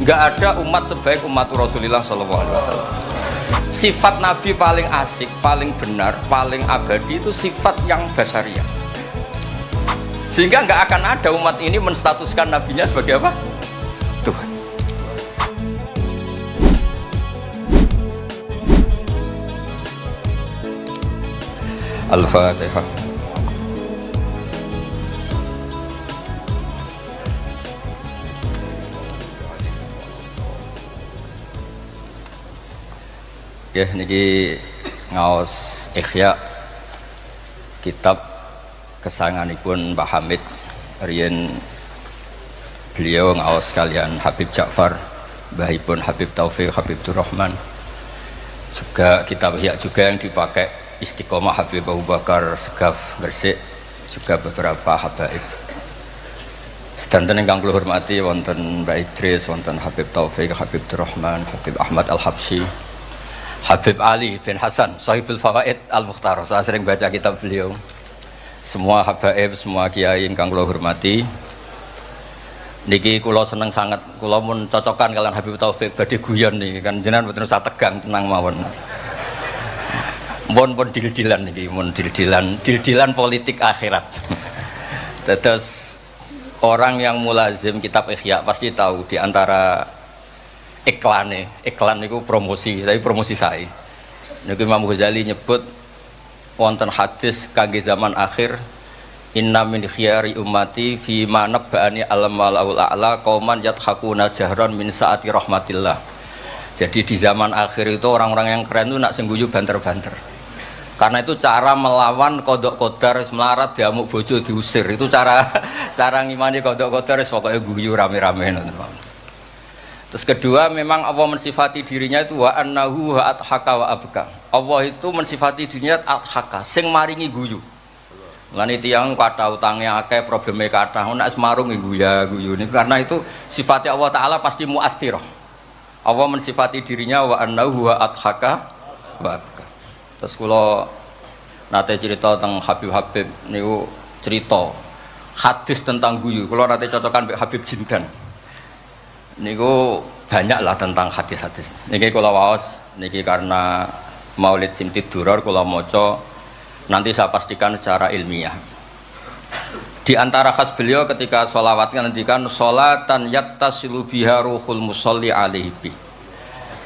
Nggak ada umat sebaik umat Rasulullah SAW. Sifat Nabi paling asik, paling benar, paling abadi itu sifat yang basariyah. Sehingga nggak akan ada umat ini menstatuskan nabinya sebagai apa? Tuhan. Al-Fatihah. Ya, niki ngaos Ihya kitab kesayanganipun Mbah Hamid riyen beliau ngaos kalian Habib Ja'far, mbahipun Habib Taufik, Habib Durrahman. Juga kitab Ihya juga yang dipakai Istiqomah Habib Abu Bakar Segaf Gresik, juga beberapa habaib. Sedanten ingkang kula hormati wonten Mbak Idris, wonten Habib Taufik, Habib Durrahman, Habib Ahmad Al-Habsyi, Habib Ali bin Hasan, Sahibul Fawaid Al-Mukhtar. Saya sering baca kitab beliau. Semua habaib, semua kiai ingkang kula hormati. Niki kula seneng sangat, kula mun cocokan kalian Habib Taufik badhe guyon niki kan jenengan mboten usah tegang, tenang mawon. Pun dil-dilan niki, mun dil-dilan politik akhirat. Terus orang yang mulazim kitab Ihya pasti tahu di antara iklan niku promosi, tapi promosi saya. Niku Imam Ghazali nyebut wonten hadis kangge zaman akhir, inna min khiyari ummati fi ma nabba'ani al-malaul a'la qauman yadhakuna jahran min saati rahmatillah. Jadi di zaman akhir itu orang-orang yang keren itu nak sengguyu banter-banter. Karena itu cara melawan kodok kodar, melarat diamuk bojo diusir, itu cara ngimani kodok kodar, pokoknya guyu rame-rame. Terus kedua, memang Allah mensifati dirinya itu wa annahu wa adhaka wa abka. Allah itu mensifati dirinya adhaka, sing maringi guyu. Lan tiyang kata utangnya akeh, probleme kathah, nek semarung guyu ini. Karena itu sifatnya Allah Taala pasti mu'athirah. Allah mensifati dirinya wa annahu wa adhaka wa abka. Terus kula nate cerita tentang Habib niku cerita hadis tentang guyu. Kula nate cocokan mbek Habib Jindan. Niku banyak lah tentang hadis-hadis. Niki kula waos niki karena Maulid Simtid Duror kula maca, nanti saya pastikan secara ilmiah. Di antara khas beliau ketika sholawat ngendikan sholatan yattasilu biha ruhul musolli alaihi.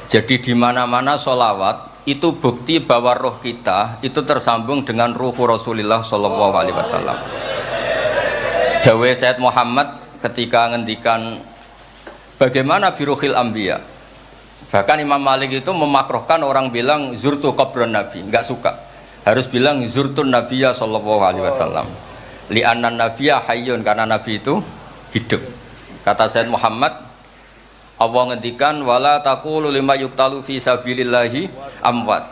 Jadi di mana-mana sholawat itu bukti bahwa roh kita itu tersambung dengan ruh Rasulullah Shallallahu Alaihi Wasallam. Dawe Sayyid Muhammad ketika ngendikan bagaimana biruhil anbiya. Bahkan Imam Malik itu memakruhkan orang bilang zurtu qabran nabi, enggak suka. Harus bilang zurtun nabiyya Shallallahu Alaihi Wasallam. Li'annan nabiyya hayyun, karena nabi itu hidup. Kata Sayyid Muhammad, Allah ngendikan wala taqulu lima yuqtalu fi sabilillahi amwat.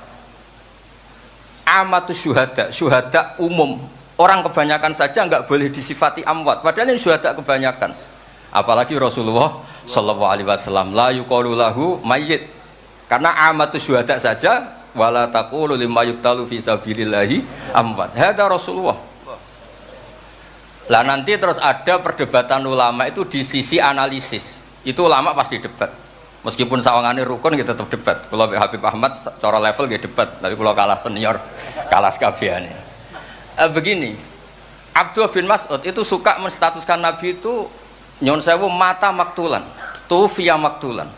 Amatu syuhada umum, orang kebanyakan saja enggak boleh disifati amwat, padahal ini syuhada kebanyakan. Apalagi Rasulullah sallallahu alaihi wasallam la yuqalu lahu mayyit. Karena amatu syuhada saja wala taqulu lima yuqtalu fi sabilillahi amwat. Hada Rasulullah. Lah nanti terus ada perdebatan ulama itu di sisi analisis. Itu ulama pasti debat. Meskipun sawangannya rukun kita tetap debat. Kalau Habib Ahmad cara level dia debat, tapi kalau kalah senior, kalah sekabiannya. Begini, Abdullah bin Mas'ud itu suka menstatuskan Nabi itu nyon sewu mata maktulan, tufiya maktulan.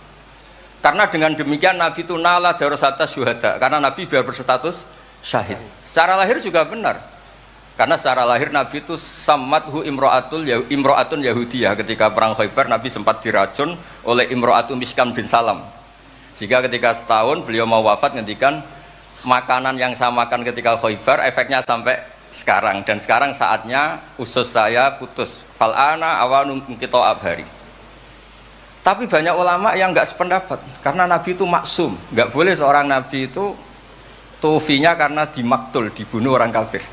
Karena dengan demikian Nabi itu nala darasata syuhada, karena Nabi biar berstatus syahid. Secara lahir juga benar. Karena secara lahir Nabi itu samathu imro'atun Yahudiyah. Ketika perang Khaybar Nabi sempat diracun oleh imro'atun Miskam bin Salam. Sehingga ketika setahun beliau mau wafat ngendikan makanan yang saya makan ketika Khaybar efeknya sampai sekarang. Dan sekarang saatnya usus saya putus. Fal'ana awanum kita abhari. Tapi banyak ulama yang enggak sependapat. Karena Nabi itu maksum. Enggak boleh seorang Nabi itu tufinya karena dimaktul, dibunuh orang kafir.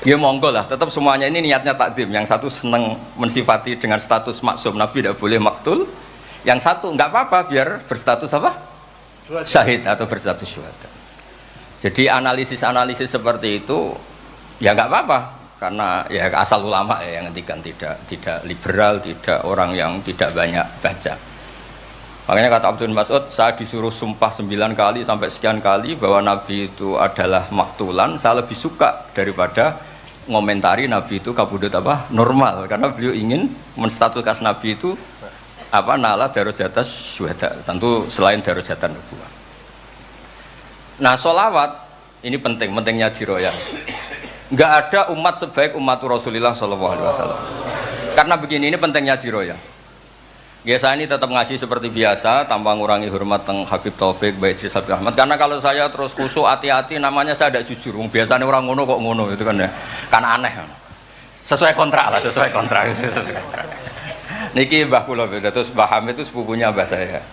Ya monggo lah, tetap semuanya ini niatnya takdim. Yang satu senang mensifati dengan status maksum, Nabi tidak boleh maktul. Yang satu enggak apa-apa biar berstatus apa? Syahid atau berstatus syuhada. Jadi analisis seperti itu ya enggak apa-apa, karena ya asal ulama ya yang ngendikan, tidak liberal, tidak orang yang tidak banyak baca. Makanya kata Abdul Mas'ud, saya disuruh sumpah 9 kali sampai sekian kali bahwa Nabi itu adalah maktulan, saya lebih suka daripada ngomentari Nabi itu kabudut apa normal, karena beliau ingin menstatuskan Nabi itu apa nala darajat syuhada, tentu selain darajatan nubuwah. Nah, sholawat ini pentingnya diroyah. Nggak ada umat sebaik umat Rasulullah SAW. Karena begini, ini pentingnya diroyah. Biasa ini tetap ngaji seperti biasa tanpa ngurangi hormat teng Habib Taufik, Baik Idris Habib Ahmad. Karena kalau saya terus khusyuk hati-hati namanya saya tidak jujur. Biasanya orang ngono kok ngono itu kan ya. Kan aneh. Sesuai kontrak lah, sesuai kontrak. Niki Mbah kula terus Mbah Hamid itu sepupunya Mbah saya.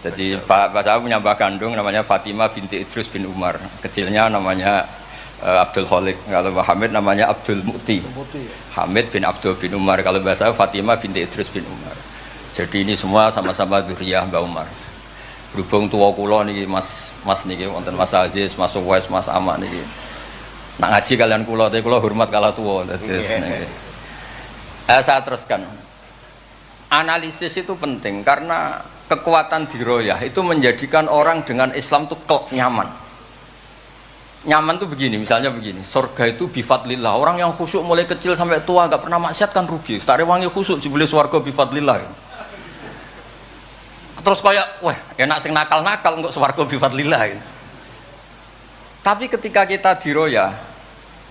Jadi Mbah saya punya Mbah kandung namanya Fatimah binti Idris bin Umar. Kecilnya namanya Abdul Khalik. Kalau Mbah Hamid namanya Abdul Mu'ti. Hamid bin Abdul bin Umar. Kalau Mbah saya Fatimah binti Idris bin Umar. Jadi ini semua sama-sama dzurriyyah Mbah Umar. Berhubung tua kula niki Mas niki wonten Mas Aziz, Mas Uwais, Mas Amak niki. Nak ngaji kalian kula, tapi kula hormat kala tua. Terus niki. Saya teruskan. Analisis itu penting karena kekuatan diroyah itu menjadikan orang dengan Islam itu nyaman. Nyaman tuh begini, misalnya begini, surga itu bifadlillah. Orang yang khusyuk mulai kecil sampai tua gak pernah maksiat kan rugi. Tak rewangi khusyuk jebule swarga bifadlillah. Terus kayak, wah enak sing nakal-nakal nggak swarga bifadlillah. Tapi ketika kita diroyah,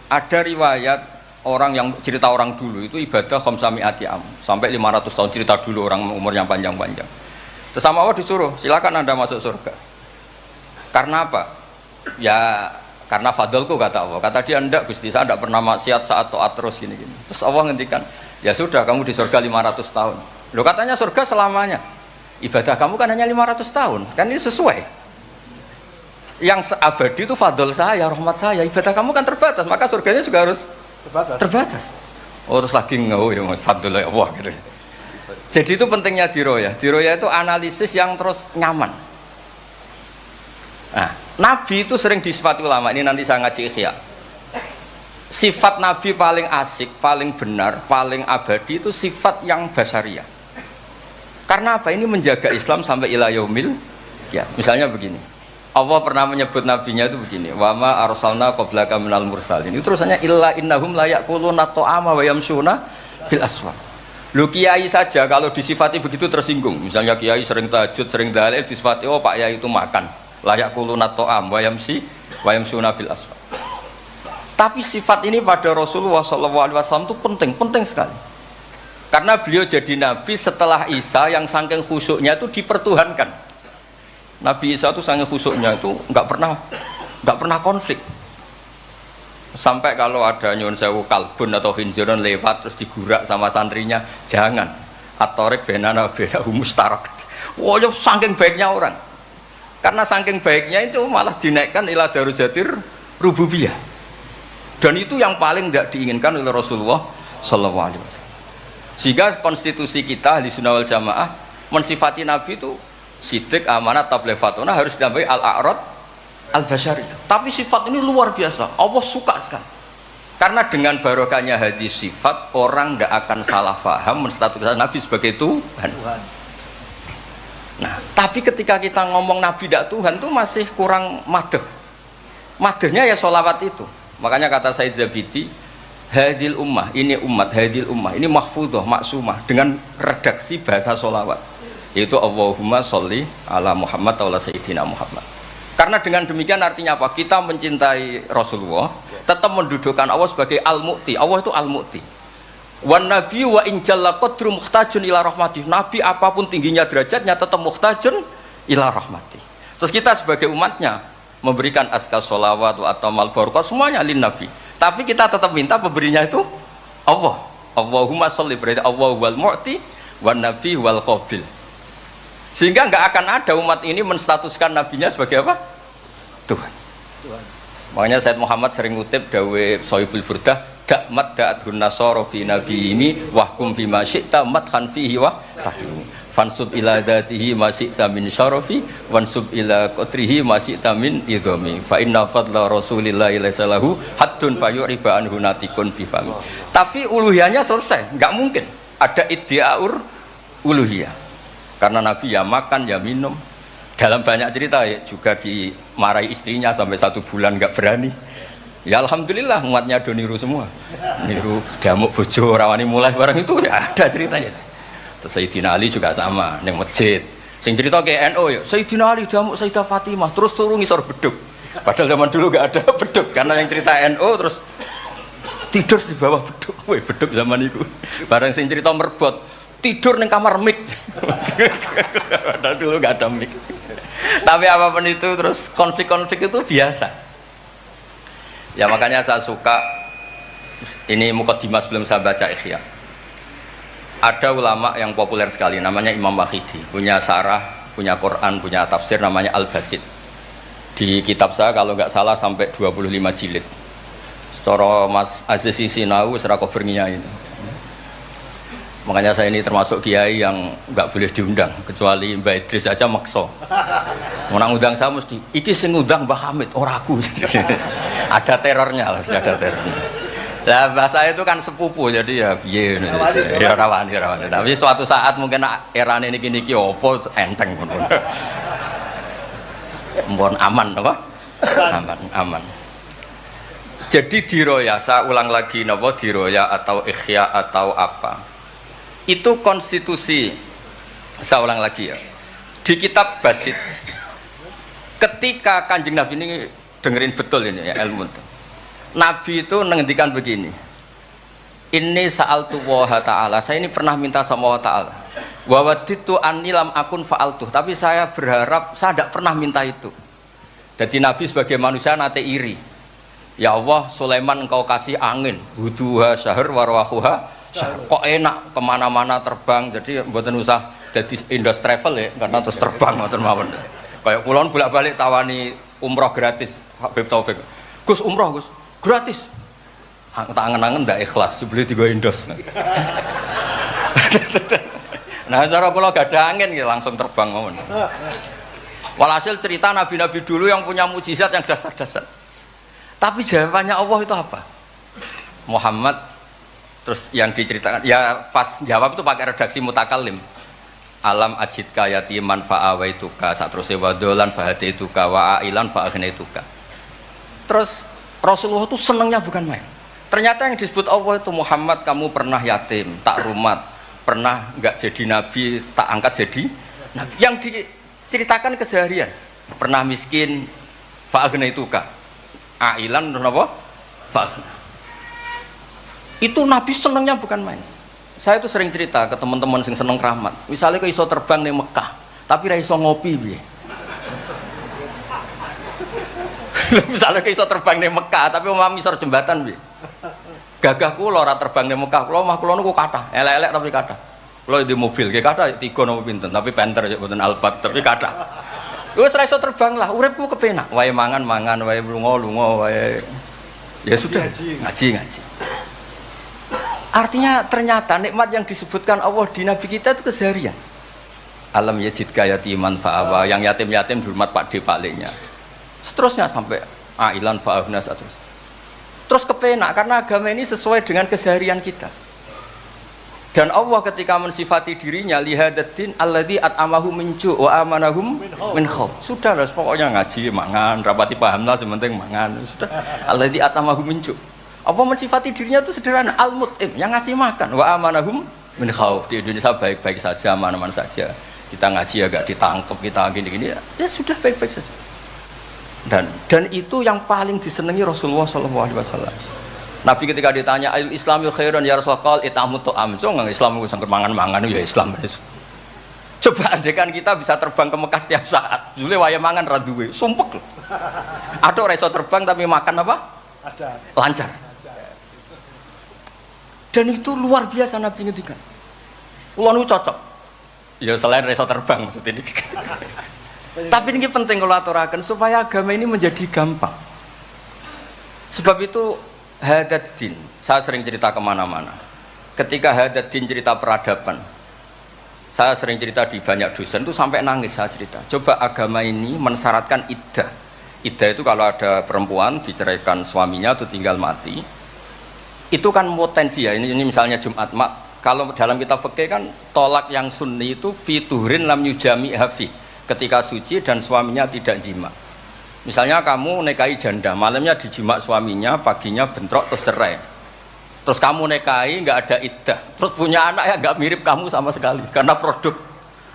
ada riwayat orang yang cerita orang dulu itu ibadah khamsami'ati am sampai 500 tahun, cerita dulu orang umur yang panjang-panjang. Terus sama Allah disuruh, silakan Anda masuk surga. Karena apa? Ya karena fadlku kata Allah. Kata dia, enggak Gusti, saya tidak pernah maksiat saat taat terus gini-gini. Terus Allah ngendikan, ya sudah kamu di surga 500 tahun. Loh katanya surga selamanya. Ibadah kamu kan hanya 500 tahun, kan ini sesuai. Yang abadi itu fadl saya, rahmat saya. Ibadah kamu kan terbatas, maka surganya juga harus terbatas. Oh terus lagi ngau ya fadl ya Allah gitu. Jadi itu pentingnya diroyah. Diroyah itu analisis yang terus nyaman. Nah, Nabi itu sering disifati ulama. Ini nanti saya ngaji Ihya. Sifat Nabi paling asik, paling benar, paling abadi itu sifat yang basyariah. Karena apa? Ini menjaga Islam sampai ila yaumil ya. Misalnya begini, Allah pernah menyebut nabinya itu begini, wa ma arsalna qablaka minal mursalin. Itu terusannya illa innahum la yaquluna ta'ama wa yamshuna fil aswaq. Lu kiai saja kalau disifati begitu tersinggung. Misalnya kiai sering tahajud, sering dalil, disifati oh Pak Yai itu makan, la yaquluna ta'am wa yamshuna fil aswaq. Tapi sifat ini pada Rasulullah SAW itu penting sekali. Karena beliau jadi nabi setelah Isa yang saking khusyuknya itu dipertuhankan. Nabi Isa itu saking khusyuknya itu nggak pernah konflik. Sampai kalau ada nyun sewu kalbun atau hinjaron lewat terus digurak sama santrinya, jangan. At-tariq bainana bainahu mustarak. Wah, saking baiknya orang. Karena saking baiknya itu malah dinaikkan ila darujatir rububiyah. Dan itu yang paling tidak diinginkan oleh Rasulullah sallallahu alaihi wasallam. Sehingga konstitusi kita Ahli Sunnah wal Jamaah mensifati Nabi itu sidik, amanat, tabligh fatona harus ditambahi al-a'rad al-basyariyah. Tapi sifat ini luar biasa, Allah suka sekali. Karena dengan barokahnya hadis sifat, orang tidak akan salah faham menstatuskan Nabi sebagai Tuhan. Nah, tapi ketika kita ngomong Nabi tidak Tuhan itu masih kurang madh. Madhnya ya sholawat itu. Makanya kata Said Zabidi, hadil ummah, ini umat, hadil ummah, ini mahfudhah, maksumah dengan redaksi bahasa sholawat, yaitu Allahumma sholli ala Muhammad wa ala Sayyidina Muhammad. Karena dengan demikian artinya apa? Kita mencintai Rasulullah, tetap mendudukkan Allah sebagai al-mu'ti. Allah itu al-mu'ti. Wan nabi wa in jalla qadru muhtajun ila rahmati. Nabi apapun tingginya derajatnya tetap muhtajun ila rahmati. Terus kita sebagai umatnya memberikan azkar sholawat atau mal barakah semuanya lin nabi. Tapi kita tetap minta pemberinya itu Allah. Allahumma sholli, berarti Allah wal mu'ti wan nabi wal qabil. Sehingga nggak akan ada umat ini menstatuskan nabinya sebagai apa? Tuhan. Makanya Said Muhammad sering ngutip dawe Sohibul Burdah, dakmat da'adhun nasara fi nabi ini wahkum bima syi'ta madhan fihi wa tahkimi fansub ila dhatihi ma syi'ta min syarafi wansub ila qatrihi ma syi'ta min idhami fa inna fadla rasulillahi laysa lahu haddun fayuriba anhu natikun bifami. Tapi uluhiyahnya selesai, nggak mungkin ada iddiaur uluhiyah. Karena Nabi ya makan ya minum. Dalam banyak cerita ya, juga dimarahi istrinya sampai 1 bulan nggak berani. Ya alhamdulillah umatnya do niru semua. Niru damuk bojo rawani mulai barang itu ya ada ceritanya. Terus Sayyidina Ali juga sama neng masjid. Sing cerita ke NU ya, Sayyidina Ali damuk Sayyidah Fatimah terus turun ngisor beduk. Padahal zaman dulu nggak ada beduk karena yang cerita NU terus tidur di bawah beduk. Woi, beduk zaman itu. Barang sing cerita merbot tidur neng kamar mik. Padahal dulu nggak ada mik. Tapi apapun itu terus konflik-konflik itu biasa. Ya makanya saya suka ini mukadimah sebelum saya baca Ihya. Ada ulama yang populer sekali namanya Imam Wahidi, punya sarah, punya Quran, punya tafsir namanya Al-Basit. Di kitab saya kalau nggak salah sampai 25 jilid. Secara Mas Aziz Sinau serako berniya ini. Makanya saya ini termasuk kiai yang nggak boleh diundang kecuali Mbak Idris aja makso. Mau undang saya mesti iki sing ngundang Mbah Hamid ora aku. Ada terornya lah, ada terornya. Lah bahasa itu kan sepupu jadi ya piye ya rawan. Tapi suatu saat mungkin erane niki opo enteng pun. Mohon aman apa? Aman. Jadi diroya, saya ulang lagi napa diroya atau ikhya atau apa? Itu konstitusi, saya ulang lagi ya, di kitab Basit ketika Kanjeng Nabi ini dengerin betul ini ya ilmu itu. Nabi itu menghentikan begini, ini sa'altu waha ta'ala, saya ini pernah minta sama Allah ta'ala wa waditu anni lam akun fa'altuh, tapi saya berharap saya tidak pernah minta itu. Jadi Nabi sebagai manusia nate iri, ya Allah Sulaiman engkau kasih angin huduha syahr warwahuha kok enak kemana-mana terbang, jadi mboten usah jadi Indos Travel ya karena terus terbang ngoten mawon. Kayak kulon bolak-balik tawani umroh gratis Habib Taufik. Gus umroh Gus gratis. Tak angen-angen ndak ikhlas jebule digo Indos. Nah cara kula gak ada angin ya langsung terbang mawon. Walhasil cerita nabi-nabi dulu yang punya mukjizat yang dasar-dasar. Tapi jawabannya Allah itu apa? Muhammad. Terus yang diceritakan, ya pas jawab itu pakai redaksi mutakallim. Alam ajidka yatiman fa'awaituka, satrusé wadolan fahadaituka wa ailan fa'agnaituka. Terus Rasulullah itu senangnya bukan main. Ternyata yang disebut Allah itu Muhammad kamu pernah yatim, tak rumat, pernah enggak jadi nabi, tak angkat jadi nabi. Yang diceritakan keseharian, pernah miskin fa'agnaituka. Ailan terus apa? Fa'agna. Itu Nabi senangnya bukan main. Saya itu sering cerita ke teman-teman yang seneng keramat. Misalnya ke iso terbang di Mekah, tapi ra iso ngopi piye. Misalnya ke iso terbang di Mekah, tapi mau misor jembatan piye. Gagah kula ora terbang di Mekah, kula mah kula niku kathah, elek-elek tapi kathah. Kula di mobil, nggih kathah 3 napa pinten, tapi penter ya mboten Alphard, tapi kathah. Wis ra iso terbang lah, uripku kepenak. Wae mangan, wae lunga, wae. Ya sudah, ngaji. Artinya ternyata nikmat yang disebutkan Allah di Nabi kita itu keseharian. Alam yajidka yatiman fa'awa, yang yatim-yatim dihormat Pak D palingnya. Seterusnya sampai ailan fa'ahna terus. Terus kepenak karena agama ini sesuai dengan keseharian kita. Dan Allah ketika mensifati dirinya lihadatin alladzi at'amahu min ju' wa amanahum min khauf. Sudah lah pokoknya ngaji mangan, rapati paham lah sementing mangan. Sudah alladzi at'amahu min ju'. Apa mensifati dirinya itu sederhana, al-mut'im, yang ngasih makan, wa amanahum min khauf. Di Indonesia baik-baik saja, aman-aman saja. Kita ngaji agak ditangkap, kita gini-gini, ya sudah baik-baik saja. Dan itu yang paling disenangi Rasulullah SAW. Nabi ketika ditanya, ayul islami khairan ya Rasulullah, itamu to'am. So nggak Islam itu sangker mangan-mangan, ya Islam. Coba andekan kita bisa terbang ke Mekah setiap saat, jule waya mangan raduwe, sumpek loh. Ada orang iso terbang tapi makan apa? Ada. Lancar. Dan itu luar biasa Nabi ngendikan. Kulo niku cocok. Ya selain reso terbang maksud ini. Tapi ini penting kalau aturaken supaya agama ini menjadi gampang. Sebab itu Hadaddin, saya sering cerita kemana-mana. Ketika Hadaddin cerita peradaban, saya sering cerita di banyak dosen itu sampai nangis saya cerita. Coba agama ini mensyaratkan iddah. Iddah itu kalau ada perempuan diceraikan suaminya atau tinggal mati. Itu kan potensi ya, ini misalnya Jumat mak kalau dalam kitab fikih kan tolak yang sunni itu fiturin lam yujami hafi, ketika suci dan suaminya tidak jima. Misalnya kamu nikahi janda, malamnya dijima suaminya, paginya bentrok terus cerai. Terus kamu nikahi nggak ada iddah, terus punya anak ya nggak mirip kamu sama sekali karena produk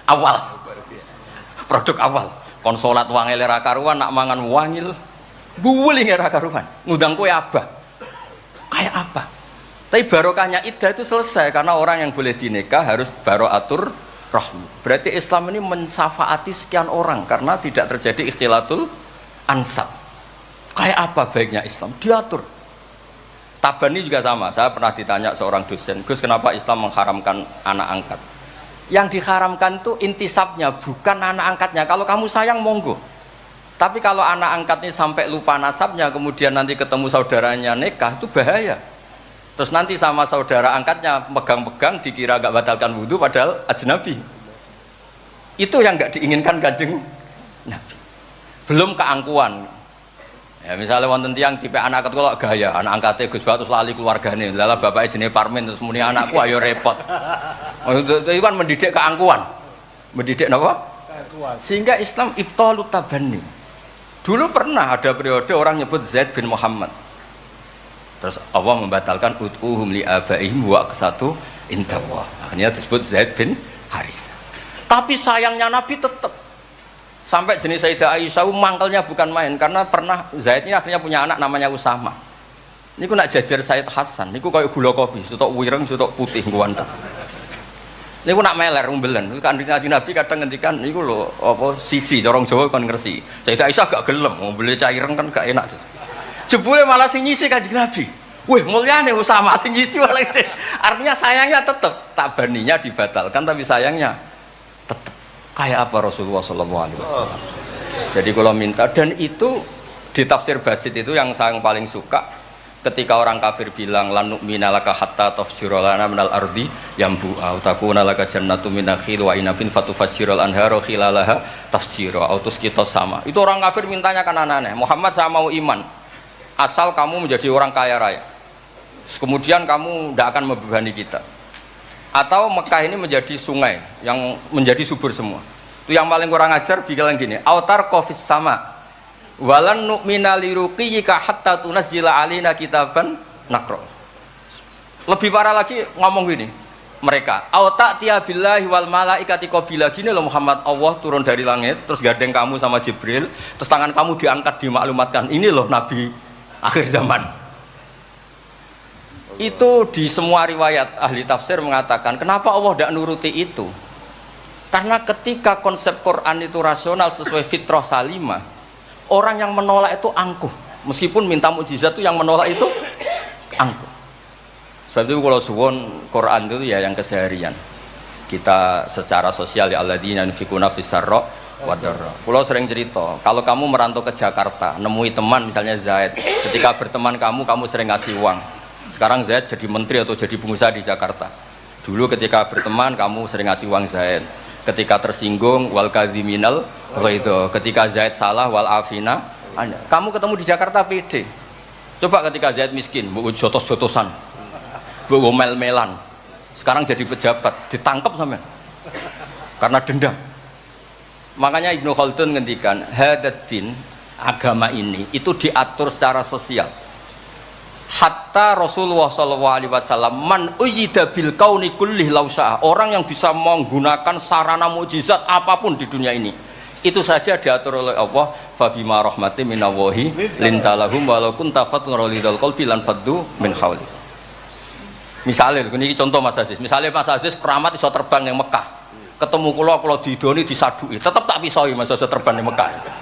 awal. Produk awal. Konsolat wangil ra karuan, nak mangan wangil, buwuling ra karuan. Ngundang kue abah. Kayak apa? Tapi barokahnya iddah itu selesai karena orang yang boleh dinikah harus baroatur rahmi. Berarti Islam ini mensafaati sekian orang karena tidak terjadi ikhtilatul ansab. Kayak apa baiknya Islam? Diatur. Tabani juga sama. Saya pernah ditanya seorang dosen, Gus, kenapa Islam mengharamkan anak angkat? Yang diharamkan itu intisabnya, bukan anak angkatnya. Kalau kamu sayang monggo. Tapi kalau anak angkatnya sampai lupa nasabnya, kemudian nanti ketemu saudaranya nikah, itu bahaya. Terus nanti sama saudara angkatnya pegang-pegang dikira gak batalkan wudhu padahal ajnabi. Itu yang gak diinginkan Kanjeng Nabi. Belum keangkuhan. Ya misalnya wonten tiyang tipe anak angkat kok gaya, anak angkatnya Gus Batus lali keluargane. Lala bapaknya jenenge Parmin terus muni anakku ayo repot. Itu kan mendidik keangkuhan. Mendidik napa? Keangkuhan. Sehingga Islam ibtalut tabanni. Dulu pernah ada periode orang nyebut Zaid bin Muhammad. Terus Allah membatalkan ut'uhum li abaihim wa aqsatu indallah. Akhirnya disebut Zaid bin Harisah. Tapi sayangnya Nabi tetap sampai jenis Sayyidah Aisyah mangkelnya bukan main karena pernah Zaid ini akhirnya punya anak namanya Usama. Niku nak jajar Sayyid Hasan, niku kayak gula kopi, sutok wireng, sutok putih kuwanteng. Niku nak meler umbelen. Kanjeng Nabi kadang ngendikan niku lho apa sisi corong Jawa kon ngersi. Sayyidah Aisyah gak gelem, umbele cah ireng kan gak enak. Jebule malah sing nyisi Kanjeng Nabi. Wih, mulyane Usama sing nyisi malah. Artinya sayangnya tetap, tabaninya dibatalkan tapi sayangnya tetap. Kayak apa Rasulullah SAW. Jadi kalau minta, dan itu di tafsir Basit itu yang saya paling suka ketika orang kafir bilang lan nu'mina laka hatta tafjura lana minal ardi yambu'a takuna laka jannatu min nakhil wa inabin fatufajjiral anharu khilalaha tafjira autus kita sama. Itu orang kafir mintanya kan aneh-aneh. Muhammad saya mau iman asal kamu menjadi orang kaya raya, kemudian kamu tidak akan membebani kita, atau Mekah ini menjadi sungai yang menjadi subur semua. Itu yang paling kurang ajar bilang gini, autar kofis sama walan nu'mina liruqiyika hatta tunazzila alina kitaban nakro. Lebih parah lagi ngomong gini mereka, auta tiabillahi wal malaikati qabila. Gini loh Muhammad, Allah turun dari langit terus gandeng kamu sama Jibril, terus tangan kamu diangkat dimaklumatkan ini loh Nabi akhir zaman. Itu di semua riwayat ahli tafsir mengatakan kenapa Allah tidak nuruti itu, karena ketika konsep Quran itu rasional sesuai fitrah salimah, orang yang menolak itu angkuh. Meskipun minta mukjizat itu yang menolak itu angkuh. Sebab itu kalau suwon Quran itu ya yang keseharian kita secara sosial, ya alladzina yunfikuna fis-sarra wadarra. Kalau sering cerita, kalau kamu merantau ke Jakarta, nemui teman misalnya Zaid, ketika berteman kamu sering ngasih uang. Sekarang Zaid jadi menteri atau jadi pengusaha di Jakarta. Dulu ketika berteman kamu sering ngasih uang Zaid. Ketika tersinggung wal kadhiminal ghaidha. Ketika Zaid salah wal afina. Kamu ketemu di Jakarta pede. Coba ketika Zaid miskin, mbok jotos-jotosan. Mbok mel-melan. Sekarang jadi pejabat, ditangkap sampean. Karena dendam. Makanya Ibnu Khaldun ngendikan hadatin, agama ini itu diatur secara sosial. Hatta Rasulullah SAW man uyyida bil kauni kullih lausa'a, orang yang bisa menggunakan sarana mukjizat apapun di dunia ini itu saja diatur oleh Allah. Fabima rahmatin minallahi lintalahum walau kunta fatun ghalidhal qalbi lan faddu min hawli. Misalnya ini contoh Mas Aziz, misalnya Mas Aziz keramat iso terbang yang Mekah, ketemu kalau didoni disadui, tetap tak pisoi Mas Aziz terbang di Mekah.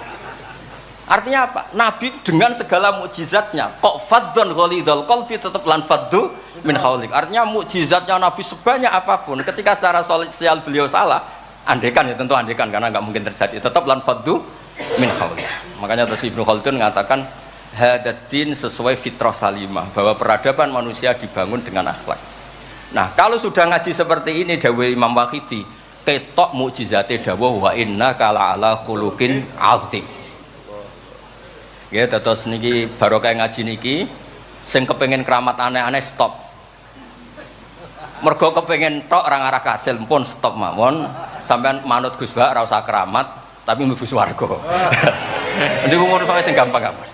Artinya apa? Nabi dengan segala mukjizatnya kok faddun ghalidhal qalbi tetap lan faddu min haulik. Artinya mukjizatnya Nabi sebanyak apapun, ketika secara sosial beliau salah, andekan ya tentu andekan karena nggak mungkin terjadi, tetap lan faddu min haulik. Makanya terus Ibnu Khaldun mengatakan hadatin sesuai fitrah salimah, bahwa peradaban manusia dibangun dengan akhlak. Nah kalau sudah ngaji seperti ini dawuh Imam Wahidi, ketok mukjizate dawuh wa innaka la'ala khuluqin azim. Ya, terus niki barokah ngaji niki, sing kepengen keramat aneh-aneh stop. mergo kepengen tok orang arah kasil pun stop mawon sampean manut Gus Bak ora usah keramat tapi mlebu swarga. Niku mun sing gampang apa.